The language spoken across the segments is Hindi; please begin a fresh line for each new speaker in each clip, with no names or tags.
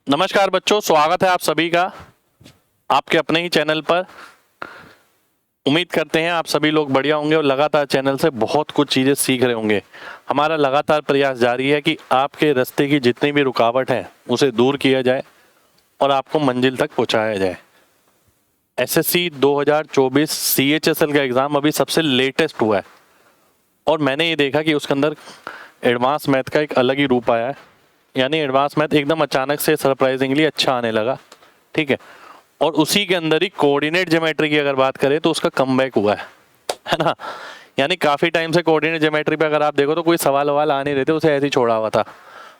नमस्कार बच्चों, स्वागत है आप सभी का आपके अपने ही चैनल पर। उम्मीद करते हैं आप सभी लोग बढ़िया होंगे और लगातार चैनल से बहुत कुछ चीज़ें सीख रहे होंगे। हमारा लगातार प्रयास जारी है कि आपके रास्ते की जितनी भी रुकावट है उसे दूर किया जाए और आपको मंजिल तक पहुंचाया जाए। एसएससी 2024 CHSL का एग्ज़ाम अभी सबसे लेटेस्ट हुआ है और मैंने ये देखा कि उसके अंदर एडवांस मैथ का एक अलग ही रूप आया है। यानी एडवांस मैथ एकदम अचानक से सरप्राइजिंगली अच्छा आने लगा, ठीक है। और उसी के अंदर ही कोऑर्डिनेट ज्योमेट्री की अगर बात करें तो उसका कमबैक हुआ है ना। यानी काफ़ी टाइम से कोऑर्डिनेट ज्योमेट्री पे अगर आप देखो तो कोई सवाल ववाल आ नहीं रहे थे, उसे ऐसे ही छोड़ा हुआ था।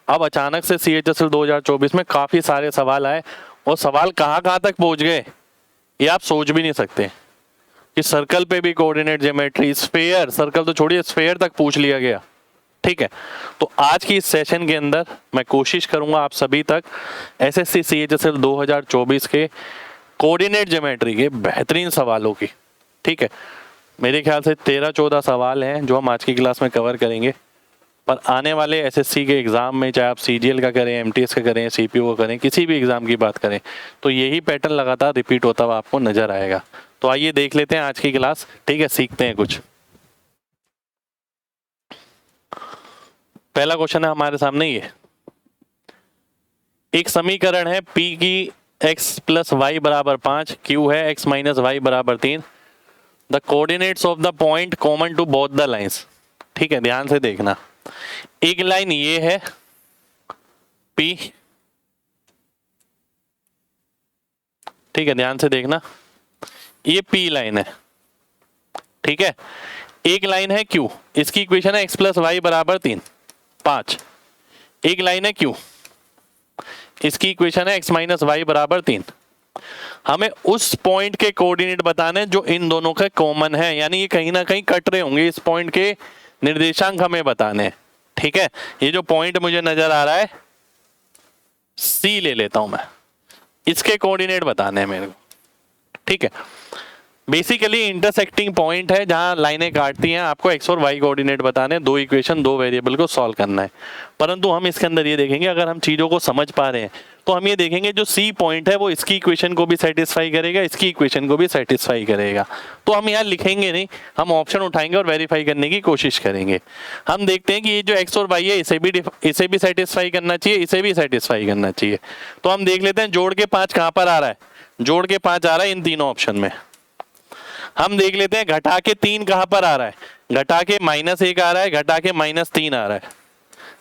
अब अचानक से CHSL 2024 में काफ़ी सारे सवाल आए और सवाल कहाँ कहाँ तक पहुँच गए ये आप सोच भी नहीं सकते कि सर्कल पे भी कोऑर्डिनेट ज्योमेट्री, स्फेयर, सर्कल तो छोड़िए स्फेयर तक पूछ लिया गया, ठीक है। तो आज की इस सेशन के अंदर मैं कोशिश करूंगा आप सभी तक एसएससी CHSL 2024 के कोऑर्डिनेट ज्योमेट्री के बेहतरीन सवालों की, ठीक है। मेरे ख्याल से 13-14 सवाल हैं जो हम आज की क्लास में कवर करेंगे। पर आने वाले एसएससी के एग्ज़ाम में, चाहे आप CGL का करें, MTS का करें, CPU का करें, किसी भी एग्ज़ाम की बात करें, तो यही पैटर्न लगातार रिपीट होता हुआ आपको नजर आएगा। तो आइए देख लेते हैं आज की क्लास, ठीक है, सीखते हैं कुछ। पहला क्वेश्चन है हमारे सामने, ये एक समीकरण है P की x + y = 5, Q है x - y = 3। The coordinates of the point common to both the lines, ठीक है। ध्यान से देखना, एक लाइन ये है P, ठीक है, ध्यान से देखना, ये P लाइन है, ठीक है। एक लाइन है Q, इसकी इक्वेशन है x + y = 3, 5। एक लाइन है Q, इसकी इक्वेशन है x - y = 3। हमें उस पॉइंट के कोऑर्डिनेट बताने जो इन दोनों का कॉमन है, यानी ये कहीं ना कहीं कट रहे होंगे, इस पॉइंट के निर्देशांक हमें बताने हैं, ठीक है। ये जो पॉइंट मुझे नजर आ रहा है C ले लेता हूं मैं, इसके कोऑर्डिनेट बताने हैं मेरे को, ठीक है। बेसिकली इंटरसेक्टिंग पॉइंट है जहां लाइनें काटती हैं, आपको x और y कोऑर्डिनेट बताने हैं, 2 इक्वेशन 2 वेरिएबल को सॉल्व करना है। परंतु हम इसके अंदर ये देखेंगे, अगर हम चीज़ों को समझ पा रहे हैं तो हम ये देखेंगे जो C पॉइंट है वो इसकी इक्वेशन को भी सेटिस्फाई करेगा, इसकी इक्वेशन को भी सेटिस्फाई करेगा। तो हम यहाँ लिखेंगे नहीं, हम ऑप्शन उठाएंगे और वेरीफाई करने की कोशिश करेंगे। हम देखते हैं कि ये जो x और y है इसे भी सेटिस्फाई करना चाहिए, इसे भी सेटिस्फाई करना चाहिए। तो हम देख लेते हैं जोड़ के 5 कहाँ पर आ रहा है, जोड़ के 5 आ रहा है इन तीनों ऑप्शन में। हम देख लेते हैं घटा के 3 कहां पर आ रहा है, घटा के -1 आ रहा है, घटा के -3 आ रहा है।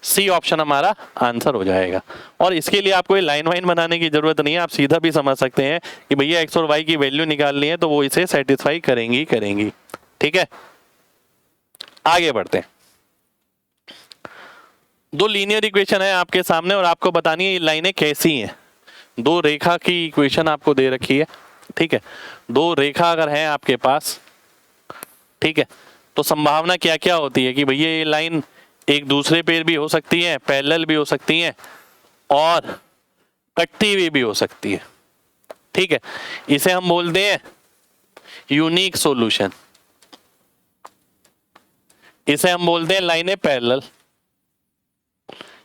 C ऑप्शन हमारा आंसर हो जाएगा। और इसके लिए आपको ये लाइन वाइन बनाने की जरूरत नहीं है, आप सीधा भी समझ सकते हैं कि भैया x और y की वैल्यू निकालनी है तो वो इसे सेटिस्फाई करेंगी, ठीक है। आगे बढ़ते हैं। 2 लीनियर इक्वेशन है आपके सामने और आपको बतानी है ये लाइनें कैसी हैं। 2 रेखा की इक्वेशन आपको दे रखी है, ठीक है। 2 रेखा अगर है आपके पास, ठीक है, तो संभावना क्या क्या होती है कि भैया ये लाइन एक दूसरे पे भी हो सकती है, पैरेलल भी हो सकती है और कटती हुई भी हो सकती है, ठीक है। इसे हम बोलते हैं यूनिक सॉल्यूशन, इसे हम बोलते हैं लाइनें पैरेलल,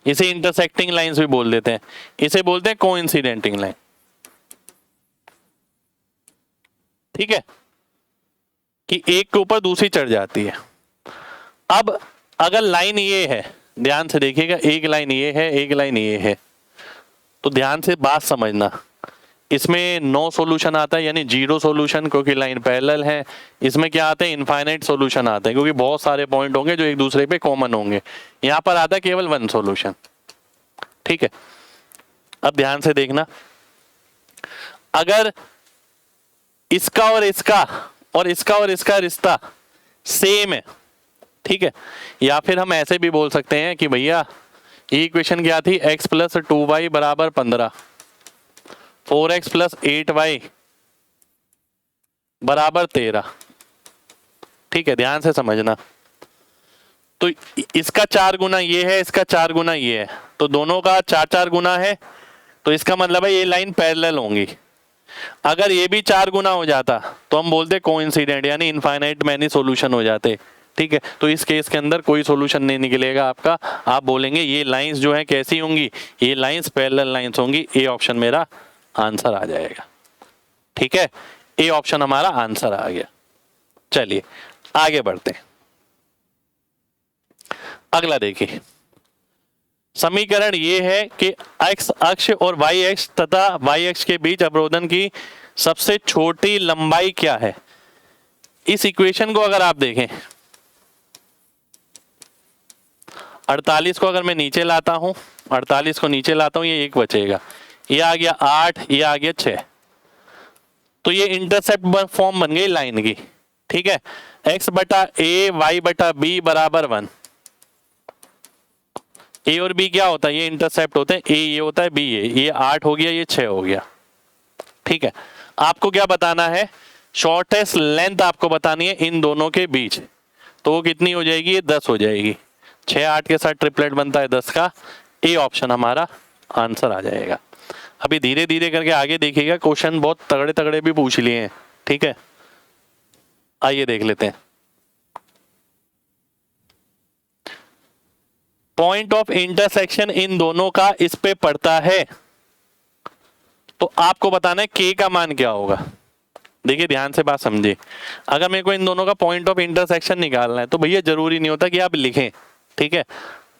इसे इंटरसेक्टिंग लाइंस भी बोल देते हैं, इसे बोलते हैं कोइंसिडेंटिंग लाइन, ठीक है, कि एक के ऊपर दूसरी चढ़ जाती है। अब अगर लाइन ये है, ध्यान से देखिएगा, एक लाइन ये है, एक लाइन ये है, तो ध्यान से बात समझना, इसमें नो सॉल्यूशन आता है, यानी 0 सॉल्यूशन, क्योंकि लाइन पैरेलल है। इसमें क्या आता है, इनफाइनाइट सॉल्यूशन आता है, क्योंकि बहुत सारे पॉइंट होंगे जो एक दूसरे पे कॉमन होंगे। यहां पर आता है केवल 1 सॉल्यूशन, ठीक है। अब ध्यान से देखना, अगर इसका और इसका और इसका और इसका रिश्ता सेम है, ठीक है, या फिर हम ऐसे भी बोल सकते हैं कि भैया ये इक्वेशन क्या थी, x + 2y = 15, 4x + 8y = 13, ठीक है। ध्यान से समझना, तो इसका 4 गुना ये है, इसका 4 गुना ये है, तो दोनों का 4-4 गुना है, तो इसका मतलब है ये लाइन पैरेलल होंगी। अगर ये भी 4 गुना हो जाता तो हम बोलते कोइंसिडेंट, यानी इनफाइनाइट मैनी सॉल्यूशन हो जाते, ठीक है, तो इस केस के अंदर कोई सॉल्यूशन नहीं निकलेगा आपका। आप बोलेंगे ये लाइंस जो है कैसी होंगी, ये लाइंस पैरेलल लाइंस होंगी। ए ऑप्शन मेरा आंसर आ जाएगा। ठीक है, ए ऑप्शन हमारा आंसर आ गया। चलिए आगे बढ़ते हैं। अगला देखिए, समीकरण ये है कि x अक्ष और y अक्ष तथा y अक्ष के बीच अवरोधन की सबसे छोटी लंबाई क्या है। इस इक्वेशन को अगर आप देखें, 48 को अगर मैं नीचे लाता हूं, 48 को नीचे लाता हूं, ये 1 बचेगा, ये आ गया 8, ये आ गया 6, तो ये इंटरसेप्ट फॉर्म बन गई लाइन की। ठीक है, x बटा a y बटा b बराबर 1। ए और बी क्या होता है, ये इंटरसेप्ट होते हैं, ए ये होता है, बी ये 8 हो गया, ये 6 हो गया। ठीक है, आपको क्या बताना है, शॉर्टेस्ट लेंथ आपको बतानी है इन दोनों के बीच, तो वो कितनी हो जाएगी, ये 10 हो जाएगी। 6 8 के साथ ट्रिपलेट बनता है 10 का। ए ऑप्शन हमारा आंसर आ जाएगा। अभी धीरे धीरे करके आगे देखिएगा, क्वेश्चन बहुत तगड़े तगड़े भी पूछ लिए हैं। ठीक है, आइए देख लेते हैं। पॉइंट ऑफ इंटरसेक्शन इन दोनों का इस पे पड़ता है, तो आपको बताना है के का मान क्या होगा। देखिए ध्यान से बात समझिए, अगर मेरे को इन दोनों का पॉइंट ऑफ इंटरसेक्शन निकालना है तो भैया जरूरी नहीं होता कि आप लिखें। ठीक है,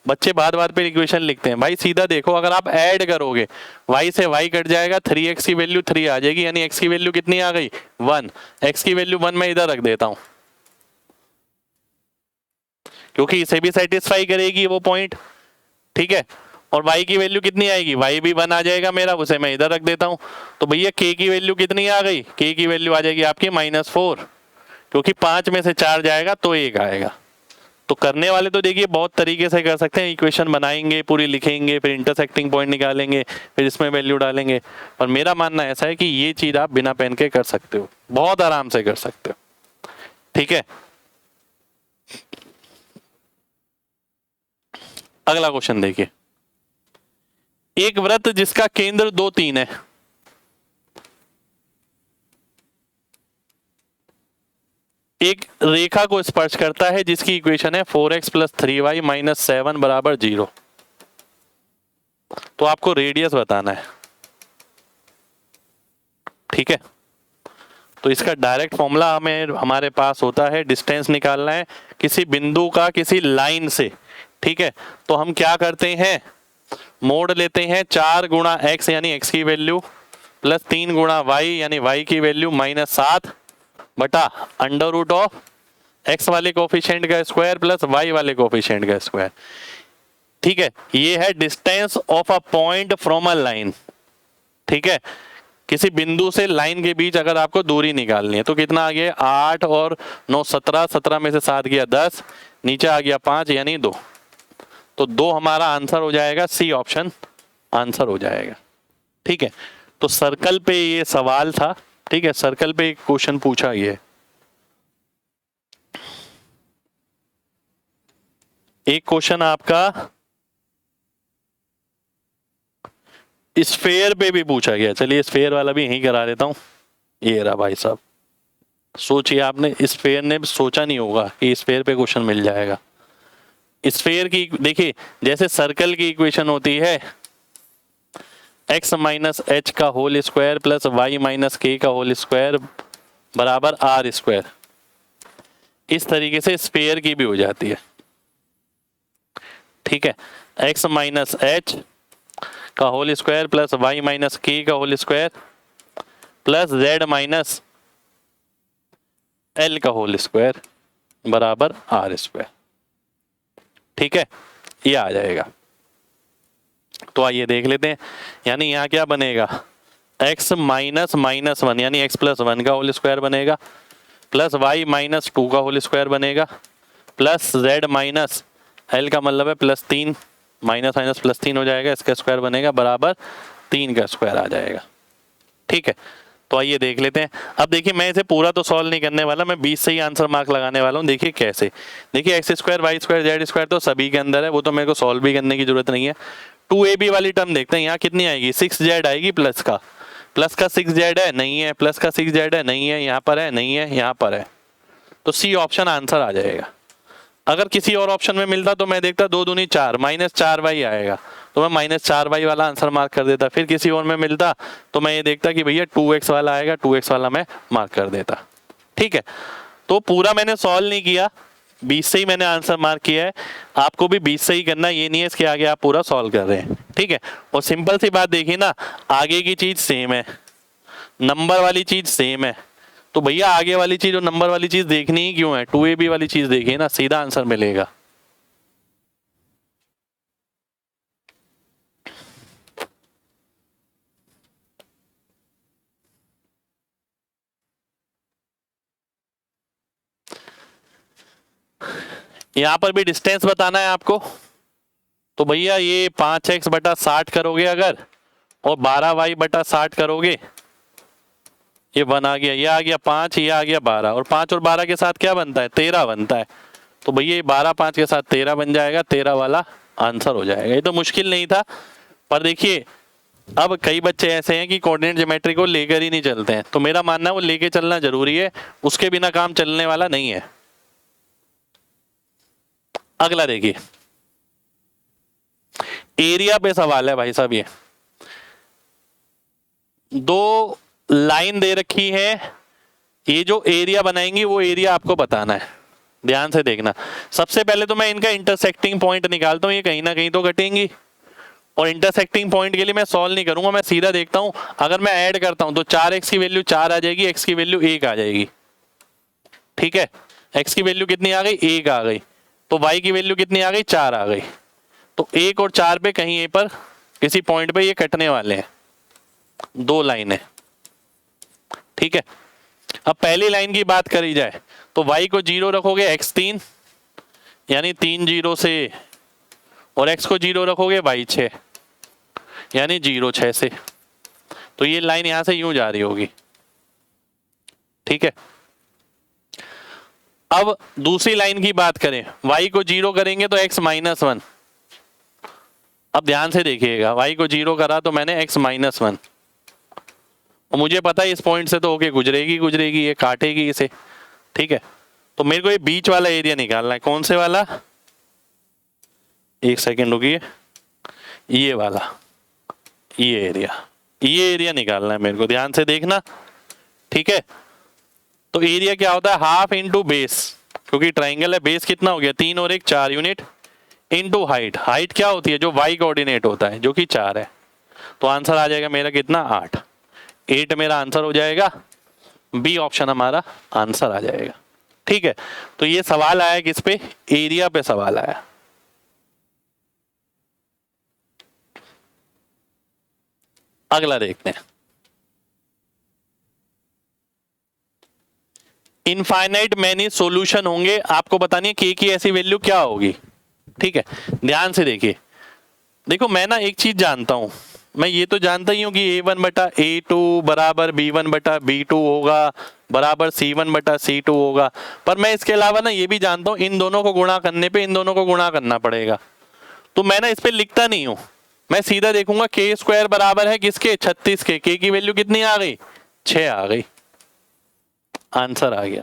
बच्चे बात बात पे इक्वेशन लिखते हैं, भाई सीधा देखो, अगर आप ऐड करोगे y से y कट जाएगा, 3x की वैल्यू 3 आ जाएगी, यानी x की वैल्यू कितनी आ गई, 1। x की वैल्यू 1 मैं इधर रख देता हूं, क्योंकि इसे भी सेटिस्फाई करेगी वो पॉइंट। ठीक है, और y की वैल्यू कितनी आएगी, y भी 1 आ जाएगा मेरा, उसे मैं इधर रख देता हूं। तो भैया k की वैल्यू कितनी आ गई, k की वैल्यू आ जाएगी आपकी -4, क्योंकि 5 में से 4 जाएगा तो 1 आएगा। तो करने वाले तो देखिए बहुत तरीके से कर सकते हैं, इक्वेशन बनाएंगे, पूरी लिखेंगे, फिर इंटरसेक्टिंग पॉइंट निकालेंगे, फिर इसमें वैल्यू डालेंगे। पर मेरा मानना ऐसा है कि ये चीज आप बिना पेन के कर सकते हो, बहुत आराम से कर सकते हो। ठीक है, अगला क्वेश्चन देखिए, एक वृत्त जिसका केंद्र 2 3 है, एक रेखा को स्पर्श करता है जिसकी इक्वेशन है 4x + 3y - 7 बराबर 0। तो आपको रेडियस बताना है। ठीक है, तो इसका डायरेक्ट फॉर्मूला हमारे पास होता है, डिस्टेंस निकालना है किसी बिंदु का किसी लाइन से। ठीक है, तो हम क्या करते हैं, मोड लेते हैं 4 गुणा x यानी x की वैल्यू प्लस 3 गुणा y यानी y की वैल्यू -7 बटा √ऑफ x वाले कोफिशिएंट का स्क्वायर प्लस y वाले कोफिशिएंट का स्क्वायर। ठीक है, ये है distance of a point from a line. ठीक है, किसी बिंदु से लाइन के बीच अगर आपको दूरी निकालनी है तो कितना आ गया, 8 और 9 17, 17 में से 7 गया 10, नीचे आ गया 5 यानी 2। तो 2 हमारा आंसर हो जाएगा, सी ऑप्शन आंसर हो जाएगा। ठीक है, तो सर्कल पे ये सवाल था। ठीक है, सर्कल पे एक क्वेश्चन पूछा ये, एक क्वेश्चन आपका स्फेयर पे भी पूछा गया। चलिए स्फेयर वाला भी यहीं करा देता हूं। ये रहा भाई साहब, सोचिए आपने, स्फेयर ने सोचा नहीं होगा कि स्फेयर पे क्वेश्चन मिल जाएगा। स्फेयर की देखिए, जैसे सर्कल की इक्वेशन होती है x - h का whole square plus y - k का होल स्क्वायर बराबर r²। इस तरीके से स्फेयर की भी हो जाती है। ठीक है, x - h का whole square plus y - k का whole square plus z - l का होल स्क्वायर बराबर r²। ठीक है, ये आ जाएगा। तो आइए देख लेते हैं, यानी यहाँ क्या बनेगा, x - -1 यानी x + 1 का होल स्क्वायर बनेगा प्लस y - 2 का होल स्क्वायर बनेगा प्लस z - l का मतलब है +3, माइनस +3 हो जाएगा, इसका स्क्वायर बनेगा बराबर 3 का स्क्वायर आ जाएगा। ठीक है, तो आइए देख लेते हैं। अब देखिए मैं इसे पूरा तो सॉल्व नहीं करने वाला, मैं 20 से ही आंसर मार्क लगाने वाला हूँ। देखिए कैसे, देखिए x² y² z² तो सभी के अंदर है, वो तो मेरे को सॉल्व भी करने की जरूरत नहीं है। 2ab वाली टर्म देखते हैं, यहाँ कितनी आएगी, 6z आएगी, प्लस का 6z है, नहीं है, प्लस का 6z है, नहीं है, यहाँ पर है, नहीं है, यहाँ पर है। तो सी ऑप्शन आंसर आ जाएगा। अगर किसी और ऑप्शन में मिलता तो मैं देखता 2 दूनी 4 -4y आएगा, तो मैं -4y वाला आंसर मार्क कर देता। फिर किसी और में मिलता तो मैं ये देखता कि भैया 2x वाला आएगा, 2x वाला मैं मार्क कर देता। ठीक है, तो पूरा मैंने सॉल्व नहीं किया, 20 से ही मैंने आंसर मार्क किया है। आपको भी 20 से ही करना, ये नहीं है इसके आगे आप पूरा सॉल्व कर रहे हैं। ठीक है, और सिंपल सी बात देखिए ना, आगे की चीज सेम है, नंबर वाली चीज सेम है, तो भैया आगे वाली चीज और नंबर वाली चीज देखनी ही क्यों है, 2ab वाली चीज देखिए ना, सीधा आंसर मिलेगा। यहां पर भी डिस्टेंस बताना है आपको, तो भैया ये 5x बटा 60 करोगे अगर, और 12y बटा 60 करोगे, ये 1 आ गया, ये आ गया 5, ये आ गया 12, और 5 और 12 के साथ क्या बनता है, 13 बनता है। तो भैया ये 12 5 के साथ 13 बन जाएगा, 13 वाला आंसर हो जाएगा। ये तो मुश्किल नहीं था, पर देखिए अब कई बच्चे ऐसे हैं कि कोऑर्डिनेट ज्योमेट्री को लेकर ही नहीं चलते हैं, तो मेरा मानना है वो लेके चलना जरूरी है, उसके बिना काम चलने वाला नहीं है। अगला देखिए, एरिया पे सवाल है भाई साहब। ये 2 लाइन दे रखी है, ये जो एरिया बनाएंगी वो एरिया आपको बताना है, ध्यान से देखना। सबसे पहले तो मैं इनका इंटरसेक्टिंग पॉइंट निकालता हूं, ये कहीं ना कहीं तो कटेंगी, और इंटरसेक्टिंग पॉइंट के लिए मैं सॉल्व नहीं करूंगा, मैं सीधा देखता हूं। अगर मैं ऐड करता हूं तो 4x की वैल्यू 4 आ जाएगी, x की वैल्यू 1 आ जाएगी। ठीक है, x की वैल्यू कितनी आ गई, 1 आ गई, तो y की वैल्यू कितनी आ गई, 4 आ गई। तो 1 और 4 पे कहीं ए पर किसी पॉइंट पे ये कटने वाले हैं, 2 लाइनें। ठीक है, अब पहली लाइन की बात करी जाए तो y को 0 रखोगे x 3, यानी 3 0 से, और x को 0 रखोगे y 6, यानी 0 6 से। तो ये लाइन यहां से यूं जा रही होगी। ठीक है, अब दूसरी लाइन की बात करें, y को 0 करेंगे तो x -1। अब ध्यान से देखिएगा, y को 0 करा तो मैंने x -1, और मुझे पता है इस पॉइंट से तो होके गुजरेगी गुजरेगी, ये काटेगी इसे। ठीक है, तो मेरे को ये बीच वाला एरिया निकालना है। कौन से वाला, एक सेकेंड रुकिए, ये वाला, ये एरिया निकालना है मेरे को, ध्यान से देखना। ठीक है, तो एरिया क्या होता है, हाफ इंटू बेस, क्योंकि ट्राइंगल है, बेस कितना हो गया 3 और 1 4 यूनिट, इंटू हाइट। हाइट क्या होती है, जो y कोऑर्डिनेट होता है, जो कि 4 है। तो आंसर आ जाएगा मेरा कितना, 8 मेरा आंसर हो जाएगा, बी ऑप्शन हमारा आंसर आ जाएगा। ठीक है, तो ये सवाल आया किस पे, एरिया पे सवाल आया। अगला देखते हैं, इनफाइनाइट मैनी सॉल्यूशन होंगे, आपको बतानी है k की ऐसी वैल्यू क्या होगी। ठीक है, ध्यान से देखिए, देखो मैं ना एक चीज जानता हूं, मैं ये तो जानता ही हूं कि a1 बटा a2 बराबर b1 बटा b2 होगा, बराबर c1 बटा c2 होगा, पर मैं इसके अलावा ना ये भी जानता हूं इन दोनों को गुणा करने पे इन दोनों को गुणा करना पड़ेगा। तो मैं ना इस पे लिखता नहीं हूं, मैं सीधा देखूंगा k² बराबर है किसके, 36 के, k की वैल्यू कितनी आ गई, 6 आ गई, आंसर आ गया।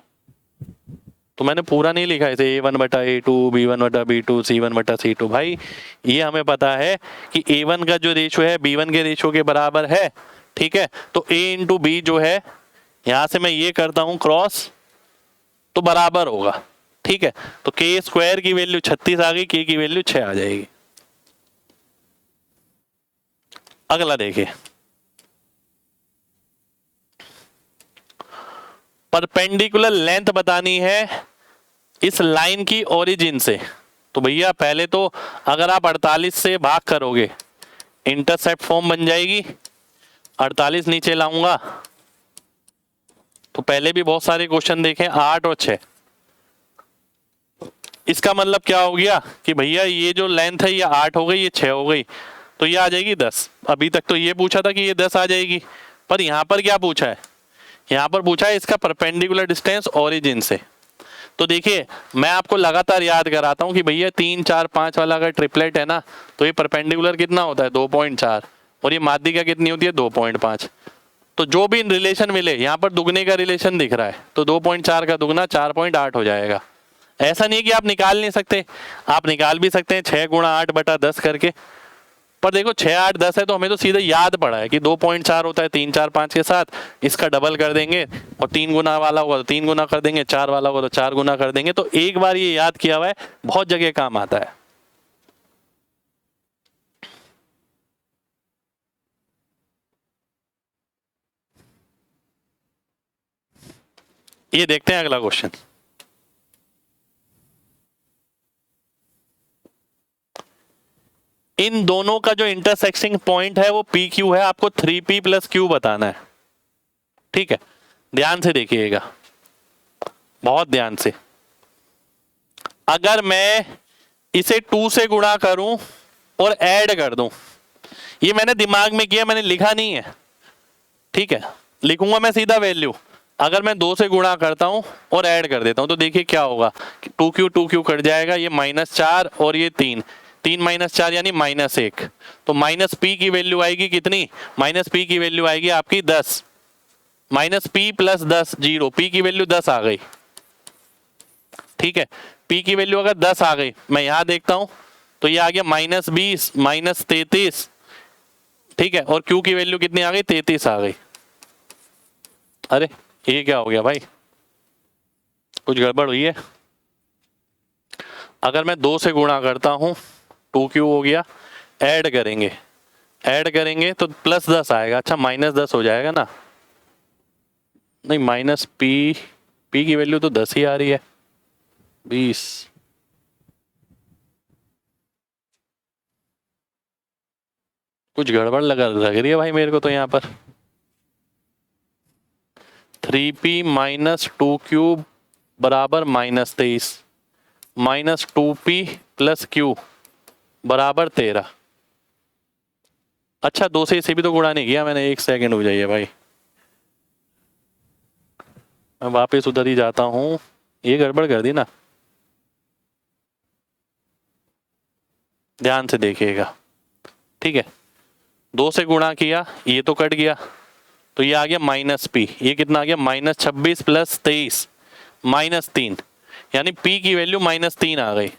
तो मैंने पूरा नहीं लिखा इसे a1 बटा a2 b1 बटा b2 c1 बटा c2। भाई ये हमें पता है कि a1 का जो रेशो है b1 के रेशो के बराबर है। ठीक है, तो a इंटू बी जो है, यहां से मैं ये करता हूं क्रॉस, तो बराबर होगा। ठीक है, तो k² की वैल्यू 36 आ गई, k की वैल्यू 6 आ जाएगी। अगला देखिए, परपेंडिकुलर लेंथ बतानी है इस लाइन की ओरिजिन से। तो भैया पहले तो अगर आप 48 से भाग करोगे, इंटरसेप्ट फॉर्म बन जाएगी, 48 नीचे लाऊंगा, तो पहले भी बहुत सारे क्वेश्चन देखे, 8 और 6। इसका मतलब क्या हो गया कि भैया ये जो लेंथ है ये 8 हो गई, ये 6 हो गई, तो ये आ जाएगी 10। अभी तक तो ये पूछा था कि ये 10 आ जाएगी, पर यहां पर क्या पूछा है, यहां पर पूछा है इसका परपेंडिकुलर डिस्टेंस ओरिजिन से। तो देखिए मैं आपको लगातार याद कराता हूं कि भैया 3 4 5 वाला अगर ट्रिपलेट है ना, तो ये परपेंडिकुलर कितना होता है 2.4, और ये माध्यिका कितनी होती है 2.5। तो जो भी रिलेशन मिले, यहाँ पर दुगने का रिलेशन दिख रहा है, तो 2.4 का दुगना 4.8 हो जाएगा, ऐसा नहीं है कि आप निकाल नहीं सकते, आप निकाल भी सकते हैं 6 गुणा 8 बटा 10 करके। पर देखो 6 8 10 है तो हमें तो सीधे याद पड़ा है कि 2.4 होता है 3 4 5 के साथ, इसका डबल कर देंगे और 3 गुना वाला होगा तो 3 गुना कर देंगे, 4 वाला होगा तो 4 गुना कर देंगे। तो एक बार ये याद किया हुआ है, बहुत जगह काम आता है। ये देखते हैं अगला क्वेश्चन। इन दोनों का जो इंटरसेक्टिंग पॉइंट है वो पी क्यू है, आपको 3p प्लस क्यू बताना है। ठीक है, ध्यान से देखिएगा, बहुत ध्यान से। अगर मैं इसे 2 से गुणा करूं और ऐड कर दूं, ये मैंने दिमाग में किया, मैंने लिखा नहीं है। ठीक है, लिखूंगा मैं सीधा वैल्यू। अगर मैं 2 से गुणा करता हूं और ऐड कर देता हूं तो देखिए क्या होगा, 2q कट जाएगा, ये -4 और ये 3 -4 यानी -1। तो माइनस पी की वैल्यू आएगी कितनी, माइनस पी की वैल्यू आएगी आपकी 10, माइनस पी प्लस 10 0, पी की वैल्यू 10 आ गई। ठीक है, पी की वैल्यू अगर 10 आ गई, मैं यहां देखता हूं तो ये आ गया -20 -33। ठीक है, और क्यू की वैल्यू कितनी आ गई, 33 आ गई। अरे ये क्या हो गया भाई, कुछ गड़बड़ हुई है। अगर मैं 2 से गुणा करता हूं 2q हो गया, ऐड करेंगे तो प्लस 10 आएगा। अच्छा -10 हो जाएगा ना, नहीं माइनस पी की वैल्यू तो 10 ही आ रही है, 20। कुछ गड़बड़ लग रही है भाई मेरे को तो यहाँ पर। 3p माइनस 2q बराबर -23 माइनस 2p प्लस q बराबर 13। अच्छा 2 से इसे भी तो गुणा नहीं किया मैंने, 1 सेकंड हो जाइए भाई, मैं वापस उधर ही जाता हूं। ये गड़बड़ कर दी ना, ध्यान से देखिएगा। ठीक है, 2 से गुणा किया, ये तो कट गया, तो ये आ गया -p, ये कितना आ गया -26 प्लस 23 -3, यानी p की वैल्यू -3 आ गई।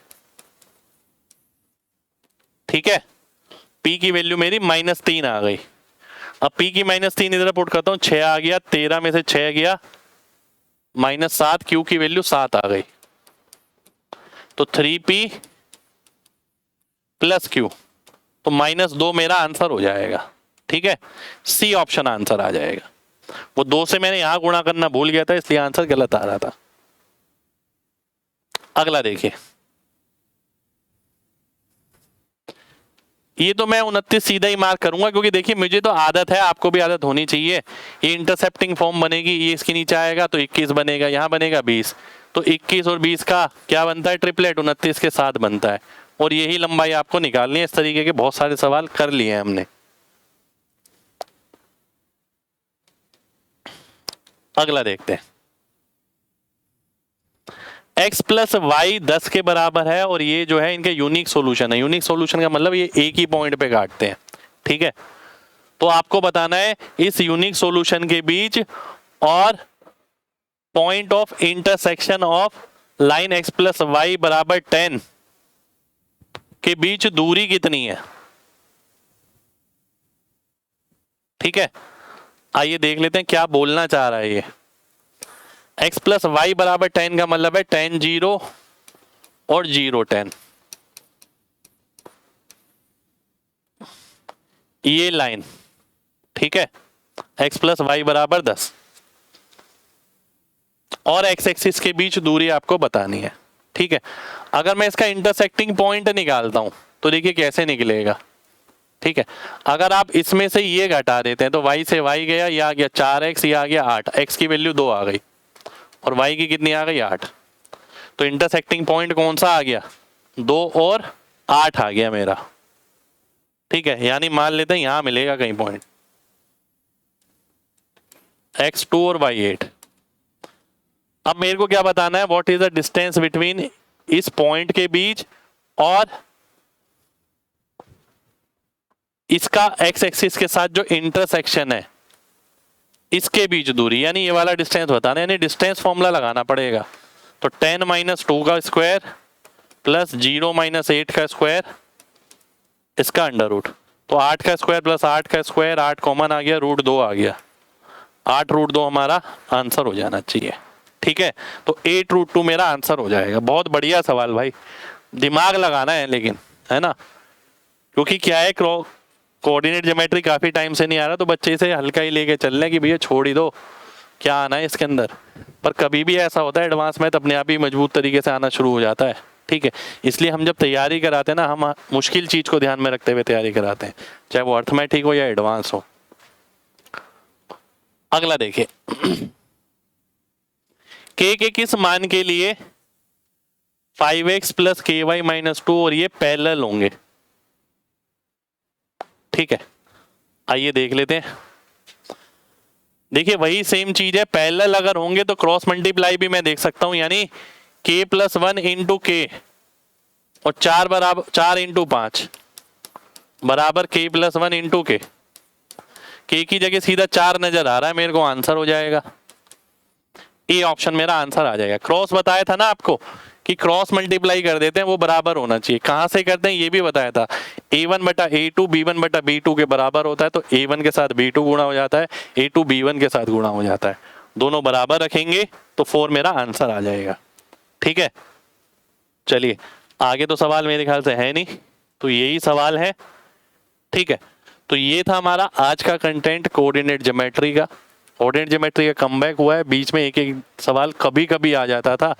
ठीक है, p की वैल्यू मेरी -3 आ गई। अब p की -3 इधर पुट करता हूं, 6 आ गया, 13 में से 6 गया -7, q की वैल्यू 7 आ गई। तो 3p प्लस q, तो -2 मेरा आंसर हो जाएगा। ठीक है, सी ऑप्शन आंसर आ जाएगा। वो 2 से मैंने यहां गुणा करना भूल गया था, इसलिए आंसर गलत आ रहा था। अगला देखिए, ये तो मैं 29 सीधा ही मार्क करूंगा, क्योंकि देखिए मुझे तो आदत है, आपको भी आदत होनी चाहिए। ये इंटरसेप्टिंग फॉर्म बनेगी, ये इसके नीचे आएगा तो 21 बनेगा, यहाँ बनेगा 20, तो 21 और 20 का क्या बनता है, ट्रिपलेट 29 के साथ बनता है। और यही लंबाई आपको निकालनी है। इस तरीके के बहुत सारे सवाल कर लिए हैं हमने। अगला देखते हैं, x प्लस वाई 10 के बराबर है, और ये जो है इनके यूनिक सॉल्यूशन है। यूनिक सॉल्यूशन का मतलब ये एक ही पॉइंट पे काटते हैं। ठीक है, तो आपको बताना है इस यूनिक सॉल्यूशन के बीच और point of intersection of line x plus y बराबर 10 के बीच दूरी कितनी है। ठीक है, आइए देख लेते हैं क्या बोलना चाह रहा है ये। x प्लस वाई बराबर 10 का मतलब है 10 0 और 0 10। ये लाइन, ठीक है, x प्लस वाई बराबर 10 और x एक्सिस के बीच दूरी आपको बतानी है। ठीक है, अगर मैं इसका इंटरसेक्टिंग पॉइंट निकालता हूं तो देखिए कैसे निकलेगा। ठीक है, अगर आप इसमें से ये घटा देते हैं तो y से y गया, ये आ गया 4x, ये आ गया 8, x की वैल्यू 2 आ गई और y की कितनी आ गई 8। तो इंटरसेक्टिंग पॉइंट कौन सा आ गया, 2 और 8 आ गया मेरा। ठीक है, यानी मान लेते हैं यहां मिलेगा कहीं पॉइंट x2 और y8। अब मेरे को क्या बताना है, what is the distance between इस पॉइंट के बीच और इसका x एक्सिस के साथ जो इंटरसेक्शन है इसके बीच दूरी, यानी ये वाला डिस्टेंस बताना है। यानी डिस्टेंस फॉर्मूला लगाना पड़ेगा। तो 10 माइनस 2 का स्क्वायर प्लस 0 माइनस 8 का स्क्वायर, इसका अंडर रूट। तो 8 का स्क्वायर प्लस 8 का स्क्वायर, 8 कॉमन आ गया, रूट 2 आ गया, 8 रूट 2 हमारा आंसर हो जाना चाहिए। ठीक है, तो 8 रूट 2 मेरा आंसर हो जाएगा। बहुत बढ़िया सवाल भाई, दिमाग लगाना है लेकिन, है ना, क्योंकि क्या है कोऑर्डिनेट ज्योमेट्री काफी टाइम से नहीं आ रहा, तो बच्चे इसे हल्का ही लेके चल रहे हैं कि भैया छोड़ ही दो, क्या आना है इसके अंदर। पर कभी भी ऐसा होता है एडवांस मैथ अपने आप ही मजबूत तरीके से आना शुरू हो जाता है। ठीक है, इसलिए हम जब तैयारी कराते हैं ना, हम मुश्किल चीज को ध्यान में रखते हुए तैयारी कराते हैं, चाहे वो अर्थमेटिक हो या एडवांस हो। अगला देखिए, के किस मान के लिए 5x प्लस के वाई माइनस 2 और ये पैरेलल होंगे। ठीक है, आइए देख लेते हैं। देखिए वही सेम चीज है, पैरेलल अगर होंगे तो क्रॉस मल्टीप्लाई भी मैं देख सकता हूं, यानी k प्लस 1 इंटू के और 4 बराबर 4 इंटू 5 बराबर k प्लस 1 इंटू के की जगह सीधा 4 नजर आ रहा है मेरे को, आंसर हो जाएगा। ए ऑप्शन मेरा आंसर आ जाएगा। क्रॉस बताया था ना आपको कि क्रॉस मल्टीप्लाई कर देते हैं, वो बराबर होना चाहिए। कहां से करते हैं ये भी बताया था, a1 बटा a2 b1 बटा b2 के बराबर होता है, तो a1 के साथ b2 गुणा हो जाता है, a2 b1 के साथ गुणा हो जाता है, दोनों बराबर रखेंगे तो 4 मेरा आंसर आ जाएगा। ठीक है, चलिए आगे तो सवाल मेरे ख्याल से है नहीं, तो यही सवाल है। ठीक है, तो ये था हमारा आज का कंटेंट कोऑर्डिनेट ज्योमेट्री का। कोऑर्डिनेट ज्योमेट्री का कमबैक हुआ है, बीच में एक एक सवाल कभी कभी आ जाता था,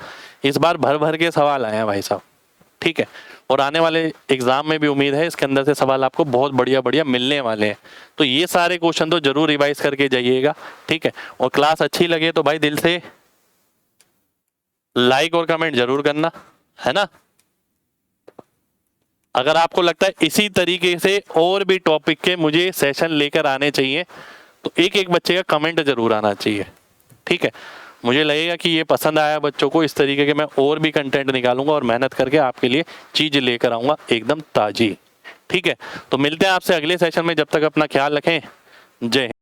इस बार भर भर के सवाल आए हैं भाई साहब। ठीक है, और आने वाले एग्जाम में भी उम्मीद है इसके अंदर से सवाल आपको बहुत बढ़िया बढ़िया मिलने वाले हैं, तो ये सारे क्वेश्चन तो जरूर रिवाइज करके जाइएगा। ठीक है, और क्लास अच्छी लगे तो भाई दिल से लाइक और कमेंट जरूर करना, है ना। अगर आपको लगता है इसी तरीके से और भी टॉपिक के मुझे सेशन लेकर आने चाहिए, तो एक एक बच्चे का कमेंट जरूर आना चाहिए। ठीक है, मुझे लगेगा कि ये पसंद आया बच्चों को, इस तरीके के मैं और भी कंटेंट निकालूंगा और मेहनत करके आपके लिए चीज लेकर आऊंगा एकदम ताजी। ठीक है, तो मिलते हैं आपसे अगले सेशन में, जब तक अपना ख्याल रखें। जय हिंद।